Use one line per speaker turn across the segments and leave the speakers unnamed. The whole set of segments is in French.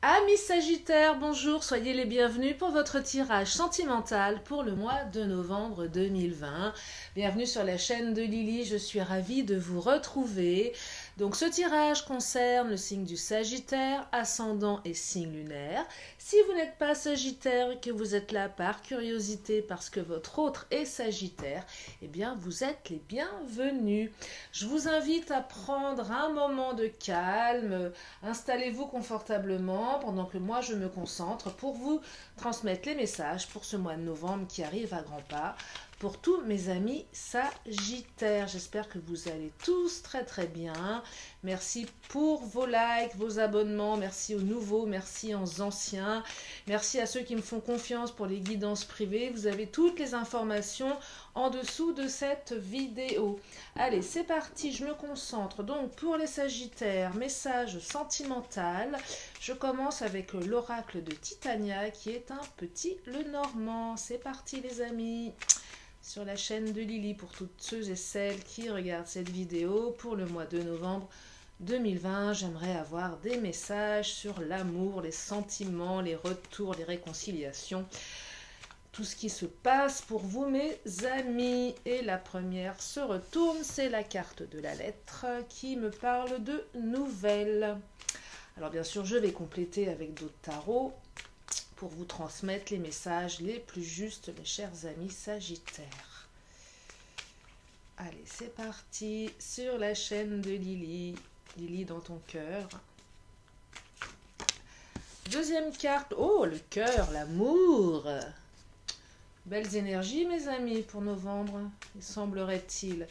Amis Sagittaires, bonjour, soyez les bienvenus pour votre tirage sentimental pour le mois de novembre 2020. Bienvenue sur la chaîne de Lily, je suis ravie de vous retrouver. Donc ce tirage concerne le signe du Sagittaire, ascendant et signe lunaire. Si vous n'êtes pas Sagittaire et que vous êtes là par curiosité parce que votre autre est Sagittaire, eh bien vous êtes les bienvenus. Je vous invite à prendre un moment de calme, installez-vous confortablement pendant que moi je me concentre pour vous transmettre les messages pour ce mois de novembre qui arrive à grands pas. Pour tous mes amis Sagittaires, j'espère que vous allez tous très bien. Merci pour vos likes, vos abonnements, merci aux nouveaux, merci aux anciens. Merci à ceux qui me font confiance pour les guidances privées. Vous avez toutes les informations en dessous de cette vidéo. Allez, c'est parti, je me concentre. Donc pour les Sagittaires, message sentimental. Je commence avec l'oracle de Titania qui est un petit Lenormand. C'est parti les amis. Sur la chaîne de Lily pour toutes ceux et celles qui regardent cette vidéo pour le mois de novembre 2020. J'aimerais avoir des messages sur l'amour, les sentiments, les retours, les réconciliations, tout ce qui se passe pour vous mes amis. Et la première se retourne, c'est la carte de la lettre qui me parle de nouvelles. Alors bien sûr je vais compléter avec d'autres tarots pour vous transmettre les messages les plus justes, mes chers amis Sagittaires. Allez, c'est parti sur la chaîne de Lily. Lily dans ton cœur. Deuxième carte. Oh, le cœur, l'amour. Belles énergies, mes amis, pour novembre, il semblerait-il.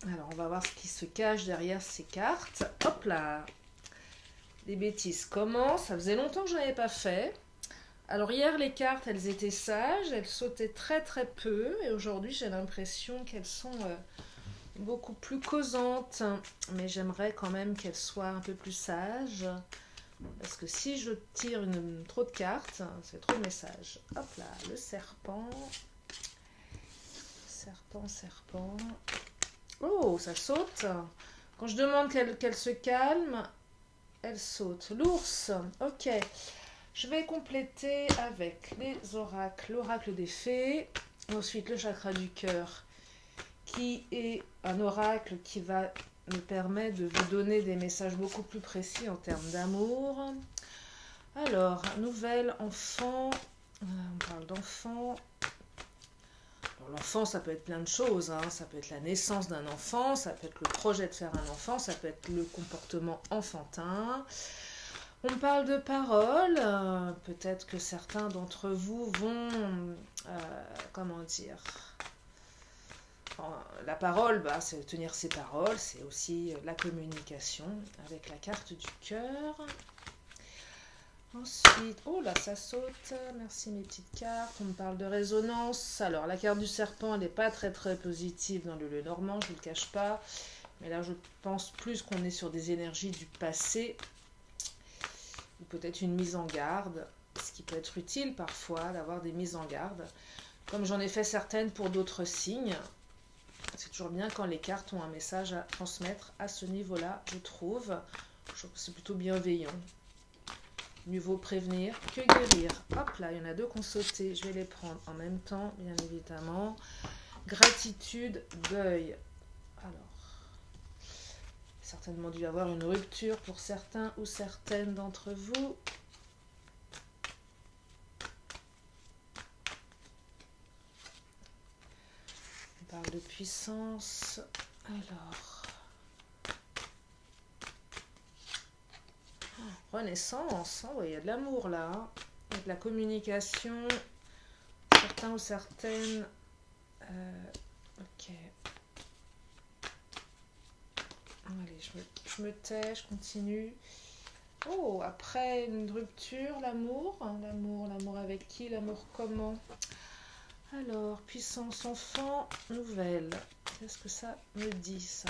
Alors, on va voir ce qui se cache derrière ces cartes. Hop là. Les bêtises commencent, ça faisait longtemps que je n'avais pas fait. Alors hier les cartes elles étaient sages, elles sautaient très peu et aujourd'hui j'ai l'impression qu'elles sont beaucoup plus causantes. Mais j'aimerais quand même qu'elles soient un peu plus sages parce que si je tire trop de cartes, c'est trop de messages. Hop là, le serpent. Serpent. Oh, ça saute. Quand je demande qu'elle se calme, elle saute. L'ours, ok. Je vais compléter avec les oracles. L'oracle des fées. Ensuite, le chakra du cœur, qui est un oracle qui va me permettre de vous donner des messages beaucoup plus précis en termes d'amour. Alors, nouvelle enfant. On parle d'enfant. L'enfant, ça peut être plein de choses, hein. Ça peut être la naissance d'un enfant, ça peut être le projet de faire un enfant, ça peut être le comportement enfantin. On parle de parole, peut-être que certains d'entre vous vont, comment dire, la parole, c'est tenir ses paroles, c'est aussi la communication avec la carte du cœur. Ensuite, oh là, ça saute. Merci mes petites cartes. On me parle de résonance. Alors, la carte du serpent, elle n'est pas très positive dans le Lenormand, je ne vous le cache pas. Mais là, je pense plus qu'on est sur des énergies du passé. Ou peut-être une mise en garde. Ce qui peut être utile parfois d'avoir des mises en garde. Comme j'en ai fait certaines pour d'autres signes. C'est toujours bien quand les cartes ont un message à transmettre à ce niveau-là, je trouve. Je trouve que c'est plutôt bienveillant. Mieux vaut prévenir que guérir. Hop là, il y en a deux qui ont sauté. Je vais les prendre en même temps, bien évidemment. Gratitude, deuil. Alors, certainement dû y avoir une rupture pour certains ou certaines d'entre vous. On parle de puissance. Alors... Renaissance, oh, il y a de l'amour là, il y a de la communication, certains ou certaines, ok, allez, je me tais, je continue. Oh, après une rupture, l'amour avec qui, l'amour comment? Alors, puissance enfant, nouvelle, qu'est-ce que ça me dit ça?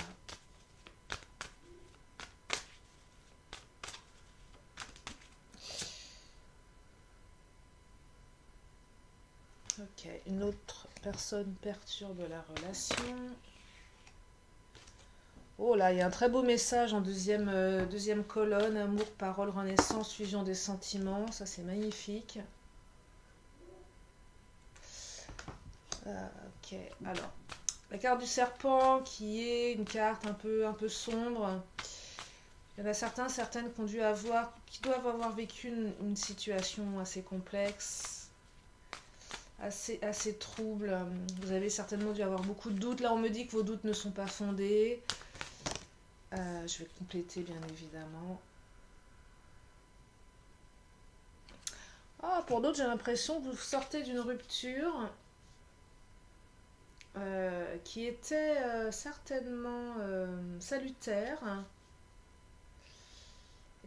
Ok, une autre personne perturbe la relation. Oh là, il y a un très beau message en deuxième colonne. Amour, parole, renaissance, fusion des sentiments. Ça, c'est magnifique. Ok, alors. La carte du serpent, qui est une carte un peu sombre. Il y en a certaines qui doivent avoir vécu une situation assez complexe, assez trouble. Vous avez certainement dû avoir beaucoup de doutes. Là, on me dit que vos doutes ne sont pas fondés. Je vais compléter, bien évidemment. Ah, pour d'autres, j'ai l'impression que vous sortez d'une rupture qui était certainement salutaire.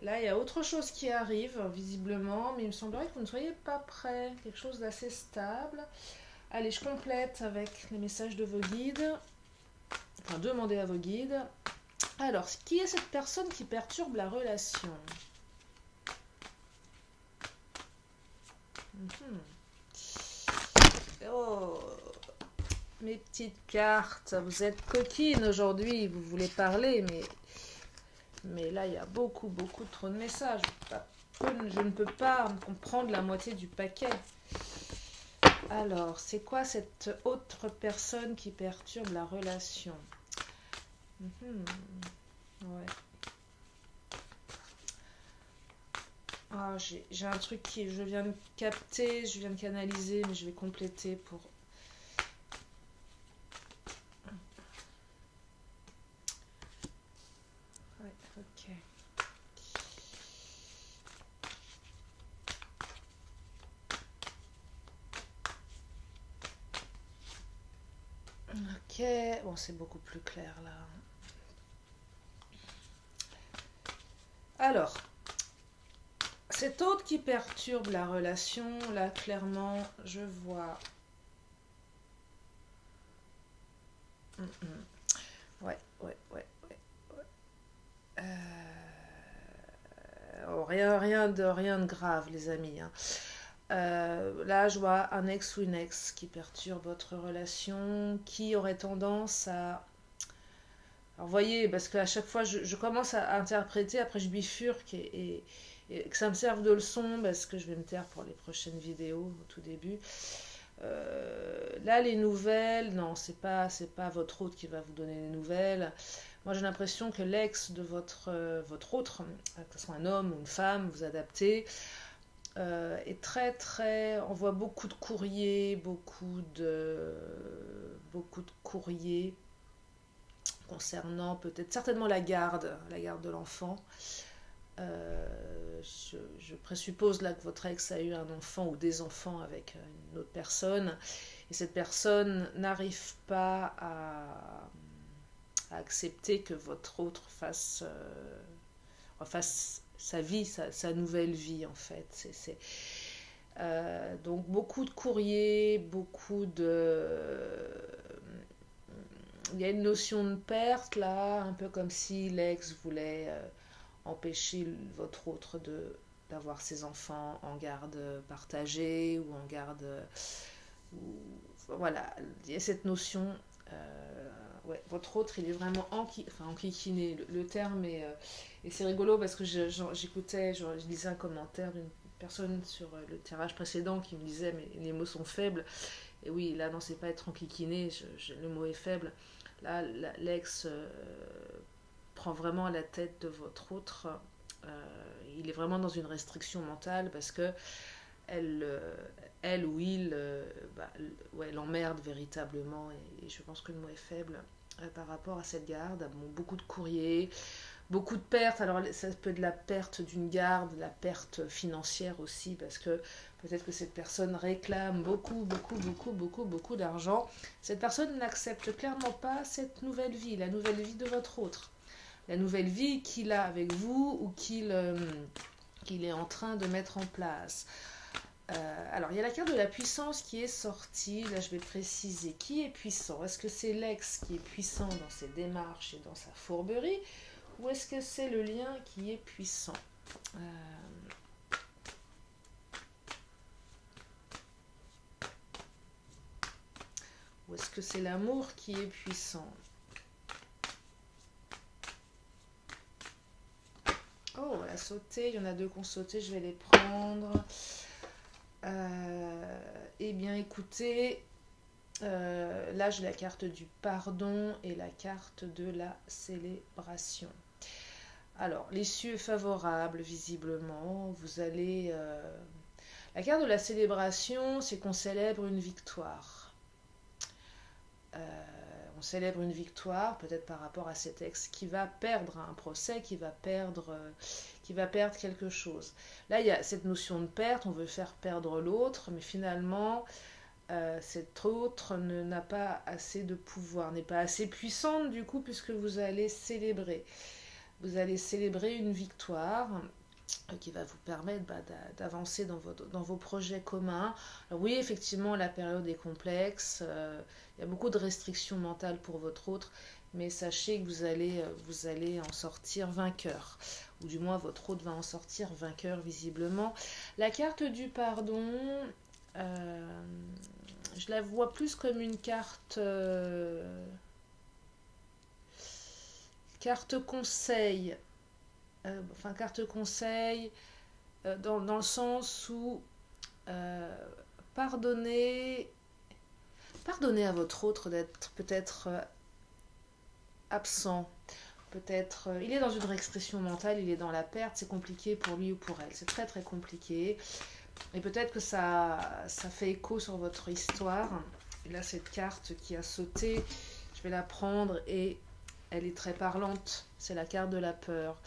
Là, il y a autre chose qui arrive, visiblement, mais il me semblerait que vous ne soyez pas prêt. Quelque chose d'assez stable. Allez, je complète avec les messages de vos guides. Enfin, demandez à vos guides. Alors, qui est cette personne qui perturbe la relation? Oh, mes petites cartes, vous êtes coquines aujourd'hui, vous voulez parler, mais là, il y a beaucoup trop de messages. Je ne peux pas comprendre la moitié du paquet. Alors, c'est quoi cette autre personne qui perturbe la relation? Ouais. Ah, j'ai un truc qui je viens de capter, je viens de canaliser, mais je vais compléter pour... Ouais, ok. Ok, bon, c'est beaucoup plus clair là. Alors, cet autre qui perturbe la relation, là, clairement, je vois... Ouais. Oh, rien de grave, les amis. Hein. Là, je vois un ex ou une ex qui perturbe votre relation, qui aurait tendance à... Alors, voyez, parce qu'à chaque fois, je commence à interpréter, après je bifurque et que ça me serve de leçon, parce que je vais me taire pour les prochaines vidéos au tout début. Là, les nouvelles, non, c'est pas votre hôte qui va vous donner les nouvelles. Moi, j'ai l'impression que l'ex de votre autre, que ce soit un homme ou une femme, vous adaptez, est très... On voit beaucoup de courriers, beaucoup de courriers concernant peut-être certainement la garde de l'enfant. Je présuppose là que votre ex a eu un enfant ou des enfants avec une autre personne et cette personne n'arrive pas à accepter que votre autre fasse sa vie, sa nouvelle vie en fait. Donc beaucoup de courriers, il y a une notion de perte là, un peu comme si l'ex voulait empêcher votre autre d'avoir ses enfants en garde partagée ou en garde... voilà, il y a cette notion... ouais, votre autre, il est vraiment enquiquiné. Le terme est... et c'est rigolo parce que j'écoutais, je lisais un commentaire d'une personne sur le tirage précédent qui me disait mais les mots sont faibles. Et oui, là, non, c'est pas être enquiquiné, le mot est faible. Là, l'ex prend vraiment la tête de votre autre. Il est vraiment dans une restriction mentale parce que elle ou il l'emmerde véritablement. Et je pense que le mot est faible par rapport à cette garde. Bon, beaucoup de courriers, beaucoup de pertes. Alors, ça peut être la perte d'une garde, la perte financière aussi, parce que peut-être que cette personne réclame beaucoup d'argent. Cette personne n'accepte clairement pas cette nouvelle vie, la nouvelle vie de votre autre. La nouvelle vie qu'il a avec vous ou qu'il est en train de mettre en place. Alors, il y a la carte de la puissance qui est sortie. Là, je vais préciser qui est puissant. Est-ce que c'est l'ex qui est puissant dans ses démarches et dans sa fourberie ou est-ce que c'est le lien qui est puissant? Ou est-ce que c'est l'amour qui est puissant? a sauté. Il y en a deux qui ont sauté, je vais les prendre. Eh bien, écoutez, là, j'ai la carte du pardon et la carte de la célébration. Alors, l'issue est favorable, visiblement. Vous allez... La carte de la célébration, c'est qu'on célèbre une victoire. On célèbre une victoire, peut-être par rapport à cet ex qui va perdre un procès, qui va perdre quelque chose. Là, il y a cette notion de perte, on veut faire perdre l'autre, mais finalement, cet autre n'a pas assez de pouvoir, n'est pas assez puissante du coup, puisque vous allez célébrer. Vous allez célébrer une victoire qui va vous permettre d'avancer dans vos projets communs. Alors oui, effectivement, la période est complexe. Il y a beaucoup de restrictions mentales pour votre autre, mais sachez que vous allez en sortir vainqueur. Ou du moins, votre autre va en sortir vainqueur, visiblement. La carte du pardon, je la vois plus comme une carte... carte conseil. Carte conseil dans le sens où pardonnez à votre autre d'être peut-être absent, peut-être il est dans une restriction mentale, il est dans la perte, c'est compliqué pour lui ou pour elle, c'est très très compliqué, et peut-être que ça fait écho sur votre histoire. Et là, cette carte qui a sauté, je vais la prendre et elle est très parlante, c'est la carte de la peur.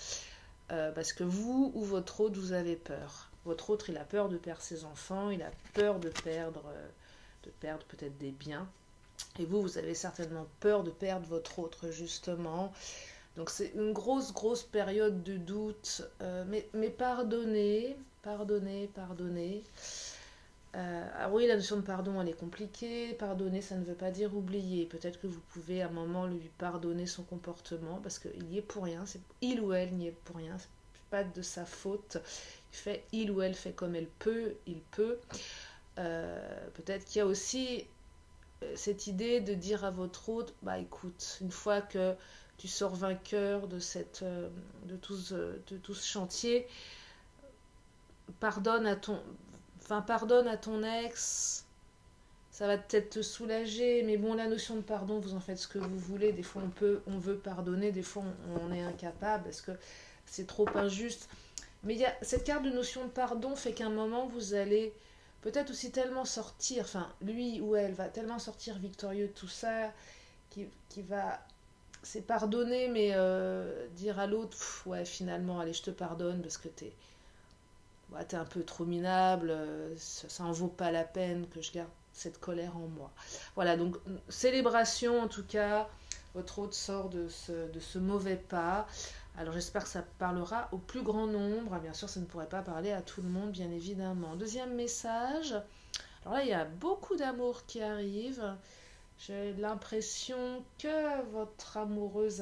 Parce que vous ou votre autre, vous avez peur. Votre autre, il a peur de perdre ses enfants, il a peur de perdre peut-être des biens. Et vous avez certainement peur de perdre votre autre, justement. Donc c'est une grosse période de doute. Mais pardonnez. Ah oui, la notion de pardon, elle est compliquée. Pardonner, ça ne veut pas dire oublier. Peut-être que vous pouvez à un moment lui pardonner son comportement parce qu'il y est pour rien. Il ou elle n'y est pour rien. C'est pas de sa faute. Il ou elle fait comme il peut. Peut-être qu'il y a aussi cette idée de dire à votre autre, écoute, une fois que tu sors vainqueur de tout ce chantier, pardonne à ton ex, ça va peut-être te soulager, mais bon, la notion de pardon, vous en faites ce que vous voulez. Des fois, on veut pardonner, des fois, on est incapable parce que c'est trop injuste. Mais cette carte de notion de pardon fait qu'à un moment, vous allez peut-être aussi tellement sortir, lui ou elle va tellement sortir victorieux de tout ça, qui va... C'est pardonner, mais dire à l'autre, ouais, finalement, allez, je te pardonne parce que t'es un peu trop minable, ça en vaut pas la peine que je garde cette colère en moi. Voilà, donc célébration en tout cas, votre autre sort de ce mauvais pas. Alors j'espère que ça parlera au plus grand nombre. Bien sûr, ça ne pourrait pas parler à tout le monde, bien évidemment. Deuxième message, alors là il y a beaucoup d'amour qui arrive. J'ai l'impression que votre amoureuse,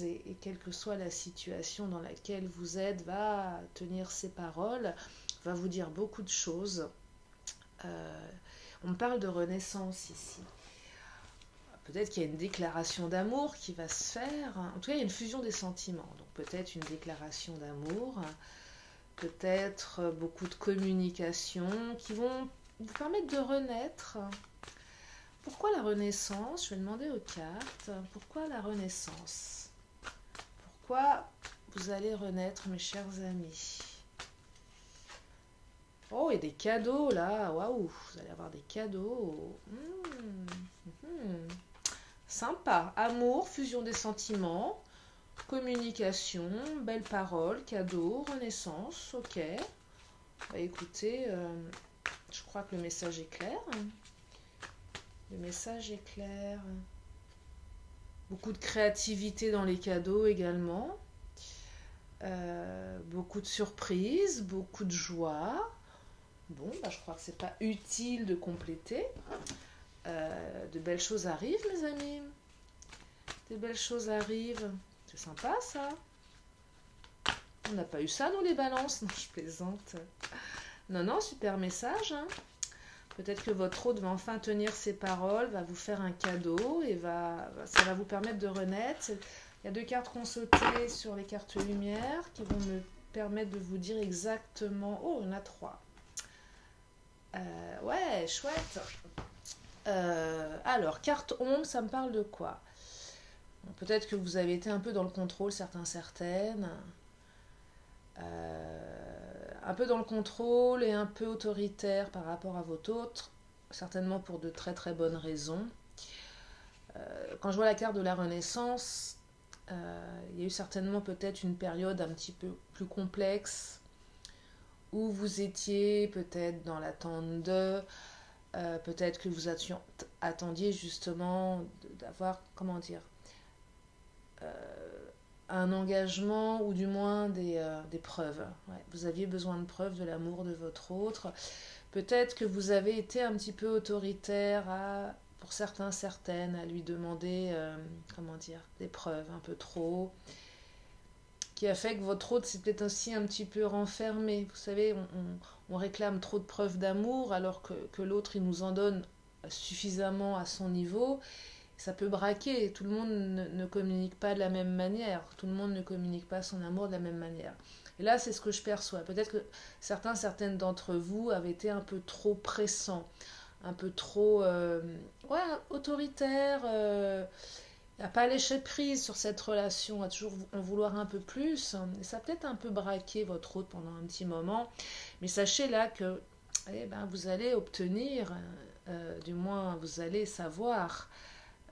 et quelle que soit la situation dans laquelle vous êtes, va tenir ses paroles, va vous dire beaucoup de choses. On me parle de renaissance ici. Peut-être qu'il y a une déclaration d'amour qui va se faire. En tout cas, il y a une fusion des sentiments. Donc peut-être une déclaration d'amour, peut-être beaucoup de communication qui vont vous permettre de renaître. Pourquoi la renaissance? Je vais demander aux cartes. Pourquoi la renaissance? Pourquoi vous allez renaître, mes chers amis? Oh, il y a des cadeaux là. Waouh, vous allez avoir des cadeaux. Sympa. Amour, fusion des sentiments, communication, belles paroles, cadeaux, renaissance. Ok. Écoutez, je crois que le message est clair. Le message est clair. Beaucoup de créativité dans les cadeaux également. Beaucoup de surprises, beaucoup de joie. Bon, je crois que c'est pas utile de compléter. De belles choses arrivent, mes amis. Des belles choses arrivent. C'est sympa, ça. On n'a pas eu ça dans les balances. Non, je plaisante. Non, super message, hein. Peut-être que votre autre va enfin tenir ses paroles, va vous faire un cadeau et ça va vous permettre de renaître. Il y a deux cartes qui ont sauté sur les cartes lumière qui vont me permettre de vous dire exactement... Oh, il y en a 3. Ouais, chouette. Alors, carte ombre, ça me parle de quoi? Bon, peut-être que vous avez été un peu dans le contrôle, certaines. Un peu dans le contrôle et un peu autoritaire par rapport à votre autre, certainement pour de très très bonnes raisons. Quand je vois la carte de la Renaissance, il y a eu certainement peut-être une période un petit peu plus complexe où vous étiez peut-être dans l'attente de, peut-être que vous attendiez justement d'avoir, comment dire, un engagement ou du moins des preuves. Ouais, vous aviez besoin de preuves de l'amour de votre autre. Peut-être que vous avez été un petit peu autoritaire pour certaines, à lui demander, comment dire, des preuves un peu trop, qui a fait que votre autre s'est peut-être aussi un petit peu renfermé. Vous savez, on réclame trop de preuves d'amour alors que l'autre, il nous en donne suffisamment à son niveau. Ça peut braquer, tout le monde ne communique pas de la même manière, tout le monde ne communique pas son amour de la même manière. Et là, c'est ce que je perçois. Peut-être que certaines d'entre vous avaient été un peu trop pressants, un peu trop autoritaires, à pas lâcher prise sur cette relation, à toujours en vouloir un peu plus. Et ça a peut-être un peu braqué votre autre pendant un petit moment. Mais sachez là que vous allez obtenir, du moins vous allez savoir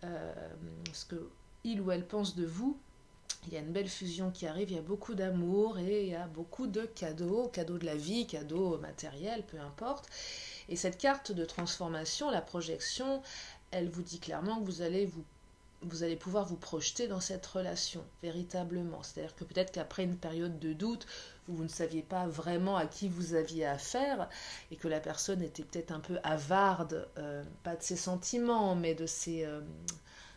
ce que il ou elle pense de vous. Il y a une belle fusion qui arrive, il y a beaucoup d'amour et il y a beaucoup de cadeaux de la vie, cadeaux matériels, peu importe. Et cette carte de transformation, la projection, elle vous dit clairement que vous allez pouvoir vous projeter dans cette relation, véritablement. C'est-à-dire que peut-être qu'après une période de doute, où vous ne saviez pas vraiment à qui vous aviez affaire, et que la personne était peut-être un peu avarde, pas de ses sentiments, mais de ses...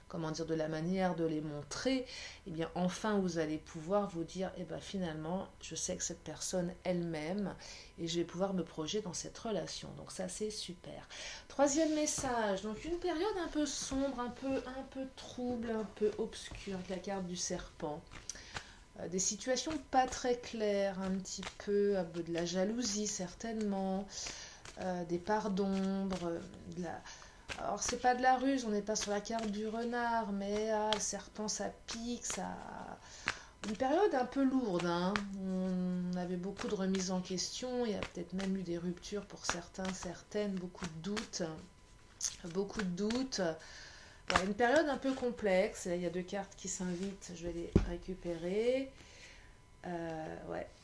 comment dire, de la manière de les montrer, et bien enfin vous allez pouvoir vous dire, finalement, je sais que cette personne elle-même, et je vais pouvoir me projeter dans cette relation. Donc ça, c'est super. Troisième message, donc une période un peu sombre, un peu trouble, un peu obscure, avec la carte du serpent. Des situations pas très claires, un petit peu de la jalousie certainement, des parts d'ombre, de la... Alors, c'est pas de la ruse, on n'est pas sur la carte du renard, mais le serpent, ça pique, ça... Une période un peu lourde, hein. On avait beaucoup de remises en question, il y a peut-être même eu des ruptures pour certaines, beaucoup de doutes. Voilà, une période un peu complexe, il y a 2 cartes qui s'invitent, je vais les récupérer.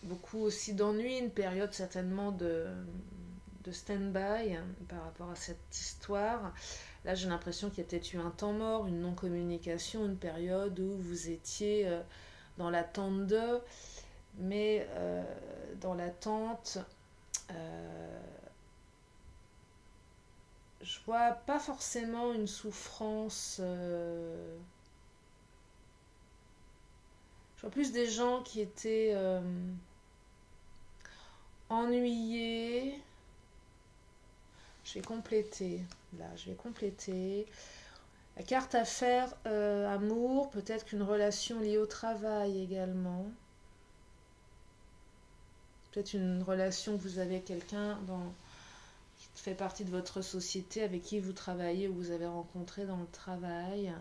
Beaucoup aussi d'ennuis, une période certainement de stand-by par rapport à cette histoire. Là, j'ai l'impression qu'il y a peut-être eu un temps mort, une non-communication, une période où vous étiez dans l'attente de, mais dans l'attente, je vois pas forcément une souffrance. Je vois plus des gens qui étaient ennuyés. Je vais compléter. Là, je vais compléter. La carte affaires, amour, peut-être qu'une relation liée au travail également. Peut-être une relation que vous avez avec quelqu'un qui fait partie de votre société, avec qui vous travaillez ou vous avez rencontré dans le travail.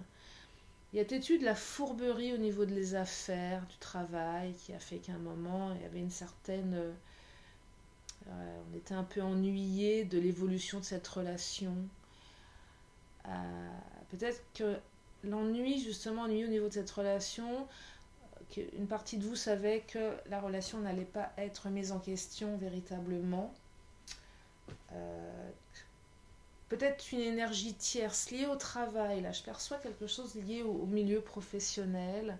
Il y a peut-être eu de la fourberie au niveau des affaires, du travail, qui a fait qu'à un moment, il y avait une certaine... on était un peu ennuyé de l'évolution de cette relation. Peut-être que l'ennui au niveau de cette relation, qu'une partie de vous savait que la relation n'allait pas être mise en question véritablement. Peut-être une énergie tierce liée au travail. Là, je perçois quelque chose lié au milieu professionnel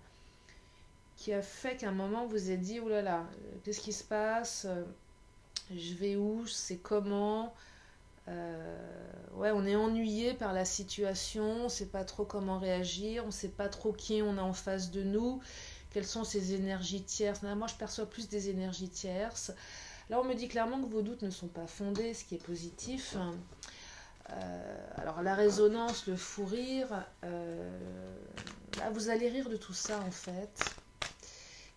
qui a fait qu'à un moment vous êtes dit, oh là là, qu'est-ce qui se passe? Je vais où? C'est comment? On est ennuyé par la situation, on ne sait pas trop comment réagir, on ne sait pas trop qui on a en face de nous, quelles sont ces énergies tierces. Là, moi, je perçois plus des énergies tierces. Là, on me dit clairement que vos doutes ne sont pas fondés, ce qui est positif. Alors, la résonance, le fou rire, là, vous allez rire de tout ça, en fait.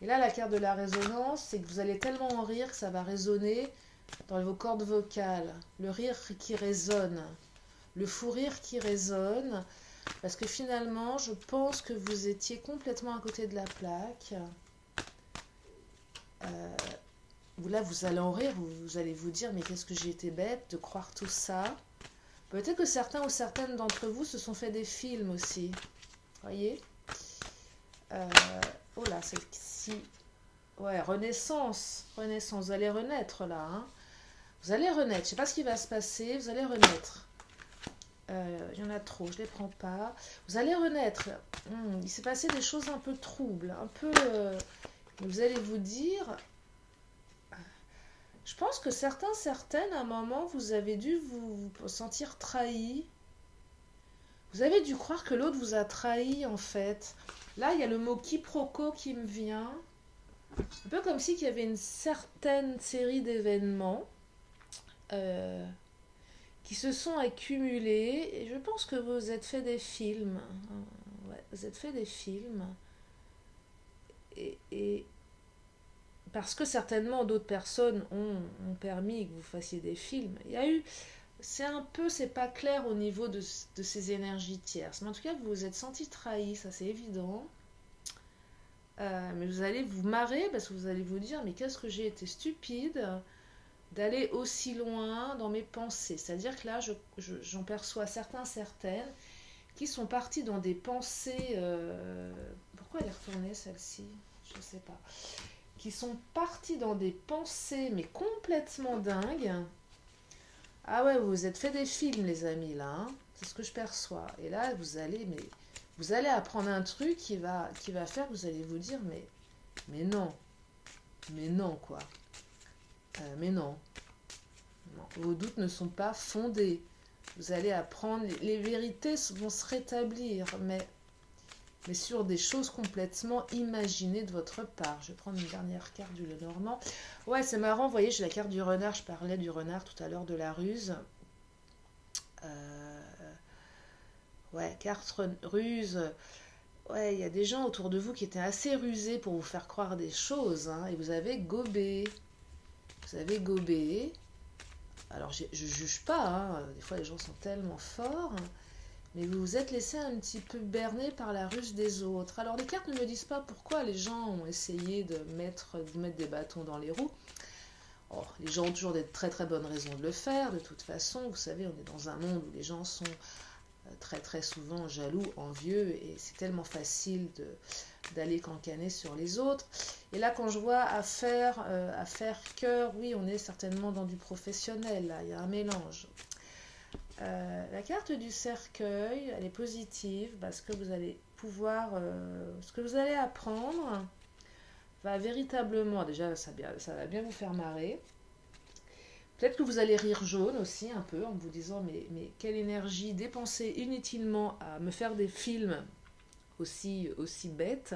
Et là, la carte de la résonance, c'est que vous allez tellement en rire que ça va résonner dans vos cordes vocales. Le rire qui résonne, le fou rire qui résonne. Parce que finalement, je pense que vous étiez complètement à côté de la plaque. Là, vous allez en rire, vous allez vous dire, mais qu'est-ce que j'ai été bête de croire tout ça. Peut-être que certains ou certaines d'entre vous se sont fait des films aussi. Voyez, oh là, celle-ci. Ouais, renaissance. Renaissance. Vous allez renaître là. Hein. Vous allez renaître. Je ne sais pas ce qui va se passer. Vous allez renaître. Il y en a trop. Je ne les prends pas. Vous allez renaître. Il s'est passé des choses un peu troubles. Un peu... vous allez vous dire... Je pense que certaines, à un moment, vous avez dû vous sentir trahi. Vous avez dû croire que l'autre vous a trahi, en fait. Là, il y a le mot quiproquo qui me vient. Un peu comme s'il y avait une certaine série d'événements qui se sont accumulés. Et je pense que vous vous êtes fait des films. Ouais, vous êtes fait des films. Et parce que certainement d'autres personnes ont permis que vous fassiez des films. Il y a eu... c'est pas clair au niveau de ces énergies tierces. Mais en tout cas, vous vous êtes senti trahi, ça c'est évident. Mais vous allez vous marrer parce que vous allez vous dire, mais qu'est-ce que j'ai été stupide d'aller aussi loin dans mes pensées. C'est-à-dire que là, j'en perçois certaines qui sont partis dans des pensées... Pourquoi elle est retournée celle-ci? Je ne sais pas. Qui sont partis dans des pensées, mais complètement dingues. Ah ouais, vous vous êtes fait des films, les amis, là. Hein, c'est ce que je perçois. Et là, vous allez apprendre un truc qui va faire que vous allez vous dire, mais non. Mais non, quoi. Mais non. Vos doutes ne sont pas fondés. Vous allez apprendre, les vérités vont se rétablir, mais sur des choses complètement imaginées de votre part. Je vais prendre une dernière carte du Lenormand. Ouais, c'est marrant, vous voyez, j'ai la carte du renard, je parlais du renard tout à l'heure, de la ruse. Ouais, carte ruse. Ouais, il y a des gens autour de vous qui étaient assez rusés pour vous faire croire des choses, hein, et vous avez gobé. Vous avez gobé. Alors, je juge pas, hein, des fois les gens sont tellement forts, mais vous vous êtes laissé un petit peu berner par la ruse des autres. Alors, les cartes ne me disent pas pourquoi les gens ont essayé de vous mettre des bâtons dans les roues. Oh, les gens ont toujours des très très bonnes raisons de le faire, de toute façon. Vous savez, on est dans un monde où les gens sont très très souvent jaloux, envieux, et c'est tellement facile d'aller cancaner sur les autres. Et là, quand je vois affaire cœur, oui, on est certainement dans du professionnel, là, il y a un mélange. La carte du cercueil, elle est positive parce que vous allez pouvoir, ce que vous allez apprendre va véritablement, déjà ça va bien vous faire marrer. Peut-être que vous allez rire jaune aussi un peu en vous disant mais quelle énergie dépensée inutilement à me faire des films aussi bêtes.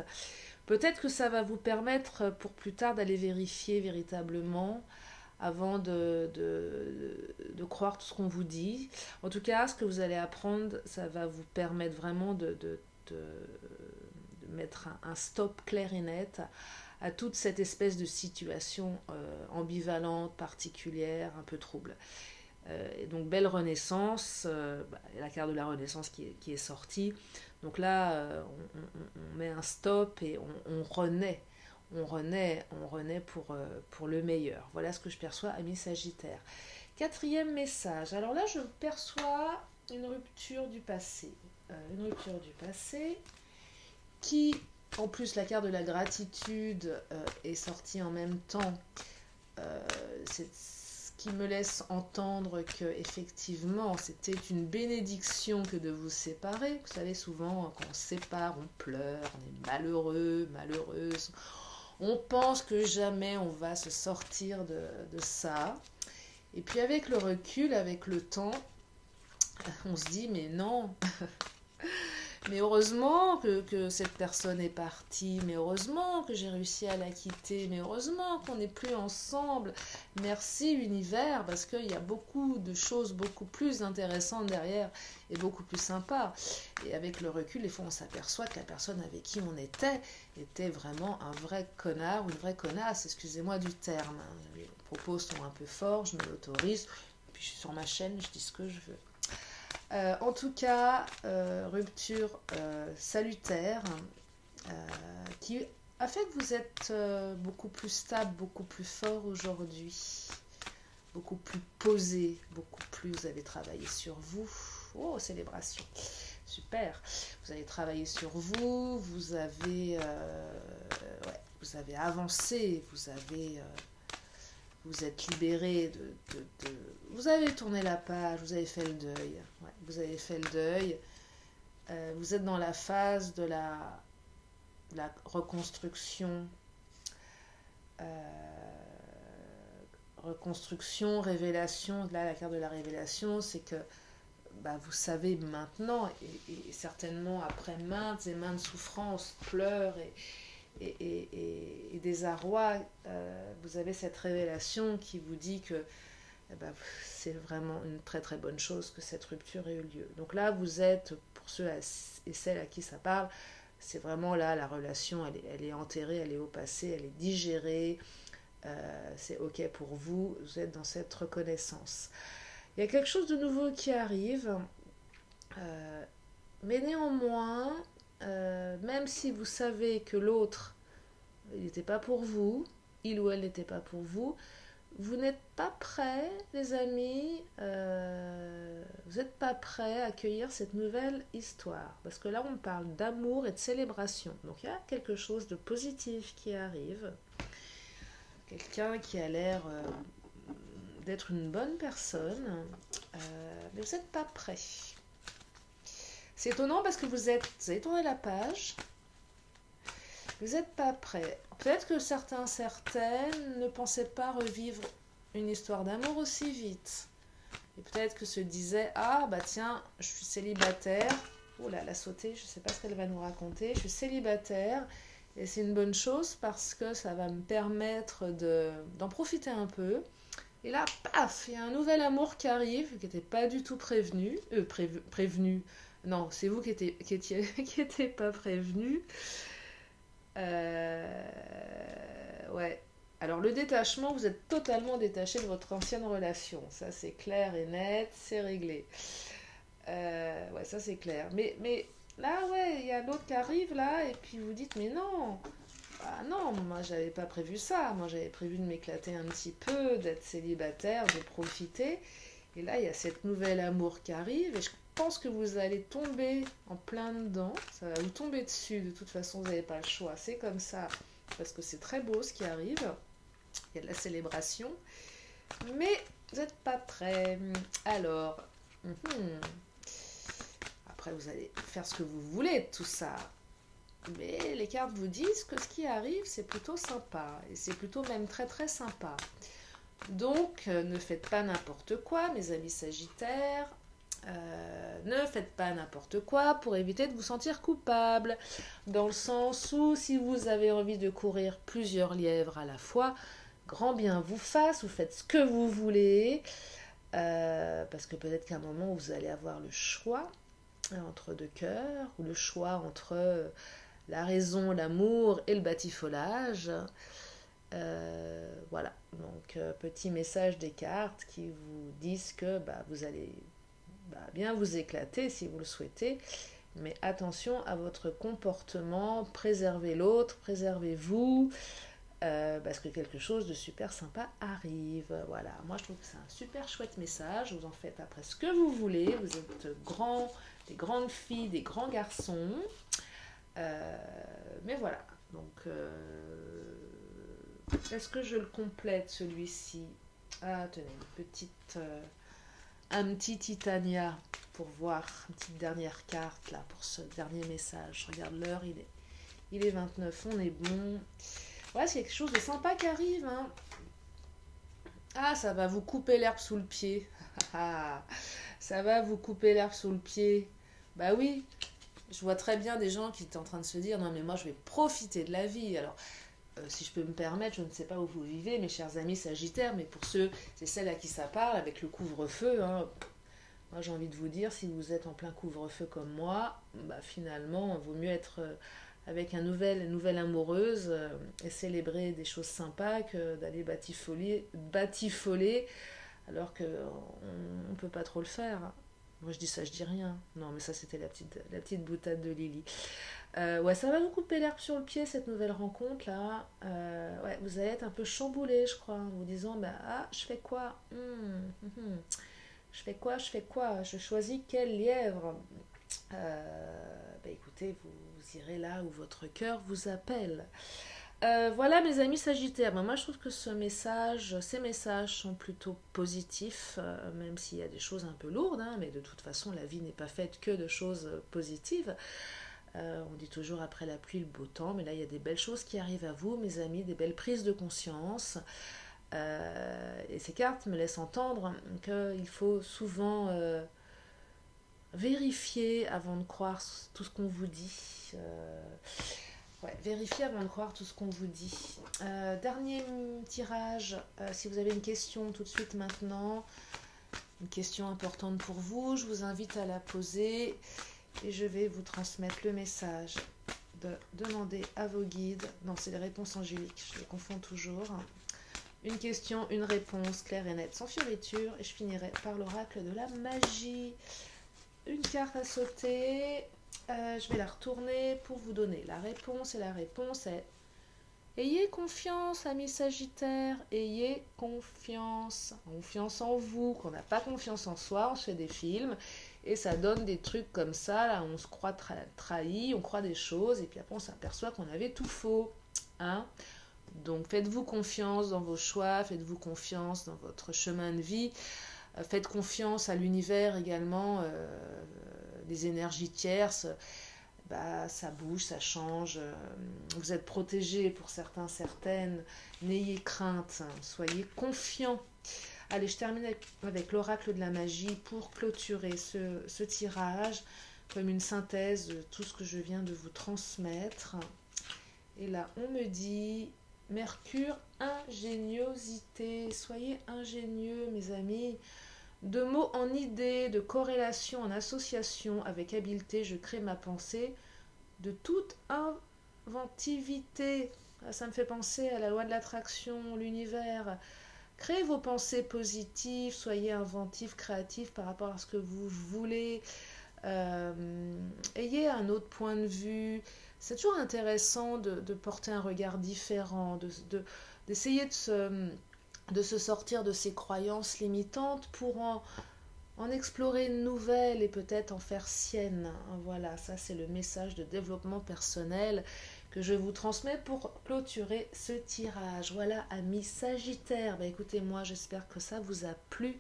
Peut-être que ça va vous permettre pour plus tard d'aller vérifier véritablement avant de croire tout ce qu'on vous dit. En tout cas, ce que vous allez apprendre, ça va vous permettre vraiment de mettre un stop clair et net à toute cette espèce de situation ambivalente, particulière, un peu trouble. Et donc, belle renaissance, la carte de la renaissance qui est sortie. Donc là, on met un stop et on renaît. On renaît pour le meilleur. Voilà ce que je perçois, amis Sagittaire. Quatrième message. Alors là, je perçois une rupture du passé. Une rupture du passé qui, en plus, la carte de la gratitude est sortie en même temps. C'est ce qui me laisse entendre que effectivement, c'était une bénédiction que de vous séparer. Vous savez, souvent, quand on se sépare, on pleure, on est malheureux, malheureuse. On pense que jamais on va se sortir de ça. Et puis avec le recul, avec le temps, on se dit mais non, Mais heureusement que cette personne est partie, mais heureusement que j'ai réussi à la quitter, mais heureusement qu'on n'est plus ensemble. Merci univers, parce qu'il y a beaucoup de choses beaucoup plus intéressantes derrière et beaucoup plus sympas. Et avec le recul, des fois on s'aperçoit que la personne avec qui on était vraiment un vrai connard ou une vraie connasse, excusez-moi du terme. Les propos sont un peu forts, je me l'autorise, puis je suis sur ma chaîne, je dis ce que je veux. En tout cas, rupture salutaire qui a fait que vous êtes beaucoup plus stable, beaucoup plus fort aujourd'hui, beaucoup plus posé, beaucoup plus, vous avez travaillé sur vous. Oh, célébration, super. Vous avez travaillé sur vous, vous avez avancé, vous êtes libéré vous avez tourné la page, vous avez fait le deuil. Ouais, vous avez fait le deuil. Vous êtes dans la phase de la reconstruction. Reconstruction, révélation. Là, la carte de la révélation, c'est que vous savez maintenant, et certainement après maintes et maintes souffrances, pleurs et désarroi, vous avez cette révélation qui vous dit que c'est vraiment une très très bonne chose que cette rupture ait eu lieu. Donc là, vous êtes, pour ceux et celles à qui ça parle, c'est vraiment là, la relation, elle est enterrée, elle est au passé, elle est digérée, c'est ok pour vous, vous êtes dans cette reconnaissance. Il y a quelque chose de nouveau qui arrive, mais néanmoins, même si vous savez que l'autre, il n'était pas pour vous, il ou elle n'était pas pour vous, vous n'êtes pas prêts, les amis, vous n'êtes pas prêts à accueillir cette nouvelle histoire. Parce que là, on parle d'amour et de célébration. Donc, il y a quelque chose de positif qui arrive. Quelqu'un qui a l'air d'être une bonne personne, mais vous n'êtes pas prêts. C'est étonnant parce que vous avez tourné la page, vous n'êtes pas prêts. Peut-être que certaines ne pensaient pas revivre une histoire d'amour aussi vite. Et peut-être que se disaient, ah bah tiens, je suis célibataire. Oh là, elle a sauté, je ne sais pas ce qu'elle va nous raconter. Je suis célibataire et c'est une bonne chose parce que ça va me permettre d'en profiter un peu. Et là, paf, il y a un nouvel amour qui arrive, qui n'était pas du tout prévenu. Non, c'est vous qui étiez pas prévenu. Ouais. Alors le détachement, vous êtes totalement détaché de votre ancienne relation. Ça c'est clair et net, c'est réglé. Ouais, ça c'est clair. Mais là, ouais, il y a l'autre qui arrive là, et puis vous dites, mais non, ah non, moi j'avais pas prévu ça. Moi j'avais prévu de m'éclater un petit peu, d'être célibataire, de profiter. Et là, il y a cette nouvelle amour qui arrive, et je pense que vous allez tomber en plein dedans. Ça va vous tomber dessus, de toute façon, vous n'avez pas le choix. C'est comme ça, parce que c'est très beau ce qui arrive. Il y a de la célébration. Mais vous n'êtes pas prêts. Alors, après, vous allez faire ce que vous voulez de tout ça. Mais les cartes vous disent que ce qui arrive, c'est plutôt sympa. Et c'est plutôt même très très sympa. Donc, ne faites pas n'importe quoi, mes amis sagittaires. Ne faites pas n'importe quoi pour éviter de vous sentir coupable. Dans le sens où, si vous avez envie de courir plusieurs lièvres à la fois, grand bien vous fasse, vous faites ce que vous voulez. Parce que peut-être qu'à un moment, vous allez avoir le choix entre deux cœurs, ou le choix entre la raison, l'amour et le batifolage. Voilà, donc petit message des cartes qui vous disent que vous allez bien vous éclater si vous le souhaitez, mais attention à votre comportement, préservez l'autre, préservez-vous, parce que quelque chose de super sympa arrive. Voilà, moi je trouve que c'est un super chouette message, vous en faites après ce que vous voulez, vous êtes grands, des grandes filles, des grands garçons, mais voilà, donc est-ce que je le complète celui-ci? Ah, tenez, une petite, un petit Titania pour voir une petite dernière carte là pour ce dernier message. Je regarde l'heure, il est 29, on est bon. Ouais, c'est quelque chose de sympa qui arrive. Hein. Ah, ça va vous couper l'herbe sous le pied. Ça va vous couper l'herbe sous le pied. Bah oui, Je vois très bien des gens qui étaient en train de se dire, non mais moi je vais profiter de la vie. Alors, si je peux me permettre, je ne sais pas où vous vivez, mes chers amis sagittaires, mais pour ceux, c'est celle à qui ça parle, avec le couvre-feu, hein, moi j'ai envie de vous dire, si vous êtes en plein couvre-feu comme moi, bah, finalement, il vaut mieux être avec une nouvelle amoureuse et célébrer des choses sympas que d'aller batifoler alors qu'on ne peut pas trop le faire. Moi je dis ça, je dis rien. Non mais ça c'était la petite boutade de Lily. Ouais, ça va vous couper l'herbe sur le pied cette nouvelle rencontre là. Ouais, vous allez être un peu chamboulé je crois, en vous disant bah ah je fais quoi. Je fais quoi, je choisis quel lièvre. Bah écoutez, vous irez là où votre cœur vous appelle. Voilà mes amis sagittaires, ben, moi je trouve que ces messages sont plutôt positifs, même s'il y a des choses un peu lourdes, hein, mais de toute façon la vie n'est pas faite que de choses positives. On dit toujours après la pluie le beau temps, mais là il y a des belles choses qui arrivent à vous mes amis, des belles prises de conscience. Et ces cartes me laissent entendre qu'il faut souvent vérifier avant de croire tout ce qu'on vous dit. Ouais, vérifiez avant de croire tout ce qu'on vous dit. Dernier tirage, si vous avez une question tout de suite maintenant, une question importante pour vous, je vous invite à la poser et je vais vous transmettre le message de demander à vos guides. Non, c'est les réponses angéliques, je les confonds toujours. Une question, une réponse claire et nette, sans fioriture, et je finirai par l'oracle de la magie. Une carte à sauter. Je vais la retourner pour vous donner la réponse. Et la réponse est: ayez confiance, amis Sagittaires. Ayez confiance. Confiance en vous. Qu'on n'a pas confiance en soi, on se fait des films. Et ça donne des trucs comme ça. Là, on se croit trahi, on croit des choses. Et puis après, on s'aperçoit qu'on avait tout faux. Hein? Donc, faites-vous confiance dans vos choix. Faites-vous confiance dans votre chemin de vie. Faites confiance à l'univers également. Les énergies tierces, bah, ça bouge, ça change. Vous êtes protégés pour certains, certaines. N'ayez crainte, soyez confiants. Allez, je termine avec l'oracle de la magie pour clôturer ce tirage comme une synthèse de tout ce que je viens de vous transmettre. Et là, on me dit Mercure, ingéniosité. Soyez ingénieux, mes amis. De mots en idées, de corrélation en association, avec habileté, je crée ma pensée. De toute inventivité. Ça me fait penser à la loi de l'attraction, l'univers. Créez vos pensées positives, soyez inventifs, créatifs par rapport à ce que vous voulez. Ayez un autre point de vue. C'est toujours intéressant de porter un regard différent, d'essayer de se sortir de ses croyances limitantes pour en explorer une nouvelle et peut-être en faire sienne. Voilà, ça c'est le message de développement personnel que je vous transmets pour clôturer ce tirage. Voilà, amis Sagittaires, bah, écoutez, moi j'espère que ça vous a plu.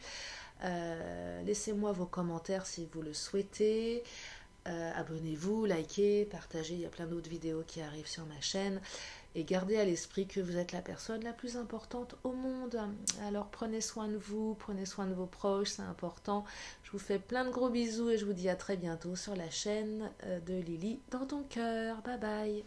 Laissez-moi vos commentaires si vous le souhaitez. Abonnez-vous, likez, partagez, il y a plein d'autres vidéos qui arrivent sur ma chaîne. Et gardez à l'esprit que vous êtes la personne la plus importante au monde. Alors prenez soin de vous, prenez soin de vos proches, c'est important. Je vous fais plein de gros bisous et je vous dis à très bientôt sur la chaîne de Lily dans ton cœur. Bye bye.